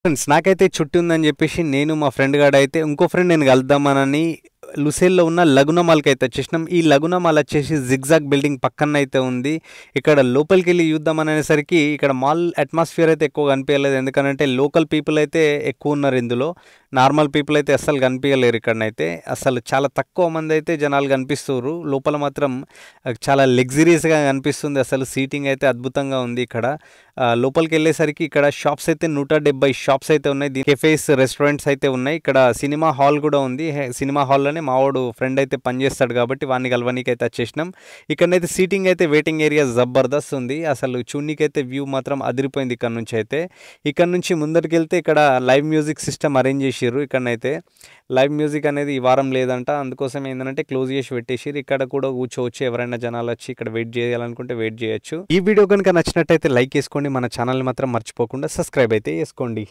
Friends నాకైతే చుట్టూ ఉందని చెప్పేసి నేను మా ఫ్రెండ్ గాడైతే ఇంకో ఫ్రెండ్ నేను కలుద్దామనని లుసేల్లో ఉన్న లగునా మాల్కి అయితే వచ్చేసినాం. ఈ లగునా మాల్ వచ్చేసి జిగ్జాగ్ బిల్డింగ్ పక్కన అయితే ఉంది. ఇక్కడ లోపలికి వెళ్ళి చూద్దాం అనేసరికి ఇక్కడ మాల్ అట్మాస్ఫియర్ అయితే ఎక్కువ కనిపించలేదు. ఎందుకంటే లోకల్ పీపుల్ అయితే ఎక్కువ ఉన్నారు ఇందులో. నార్మల్ పీపుల్ అయితే అస్సలు కనిపించలేరు ఇక్కడనైతే. అసలు చాలా తక్కువ మంది అయితే జనాలు కనిపిస్తున్నారు. లోపల మాత్రం చాలా లగ్జరీస్గా కనిపిస్తుంది. అసలు సీటింగ్ అయితే అద్భుతంగా ఉంది ఇక్కడ. లోపలికి వెళ్ళేసరికి ఇక్కడ షాప్స్ అయితే 170 షాప్స్ అయితే ఉన్నాయి. కెఫేస్, రెస్టారెంట్స్ అయితే ఉన్నాయి. ఇక్కడ సినిమా హాల్ కూడా ఉంది. సినిమా హాల్లోనే మావాడు ఫ్రెండ్ అయితే పనిచేస్తాడు కాబట్టి వాడిని కలవనీకి అయితే వచ్చేసినాం. ఇక్కడనైతే సీటింగ్ అయితే వెయిటింగ్ ఏరియా జబర్దస్త్ ఉంది. అసలు చూడనీకైతే వ్యూ మాత్రం అదిరిపోయింది ఇక్కడ నుంచి అయితే. ఇక్కడ నుంచి ముందరికి వెళ్తే ఇక్కడ లైవ్ మ్యూజిక్ సిస్టమ్ అరేంజ్ చేసిర్రు. ఇక్కడనైతే లైవ్ మ్యూజిక్ అనేది ఈ వారం లేదంట. అందుకోసం ఏంటంటే క్లోజ్ చేసి పెట్టేసిర్రు. ఇక్కడ కూడా కూర్చోవచ్చు. ఎవరైనా జనాలు వచ్చి ఇక్కడ వెయిట్ చేయాలనుకుంటే వెయిట్ చేయొచ్చు. ఈ వీడియో కనుక నచ్చినట్టయితే లైక్ చేసుకోండి. మన ఛానల్ని మాత్రం మర్చిపోకుండా సబ్స్క్రైబ్ అయితే చేసుకోండి.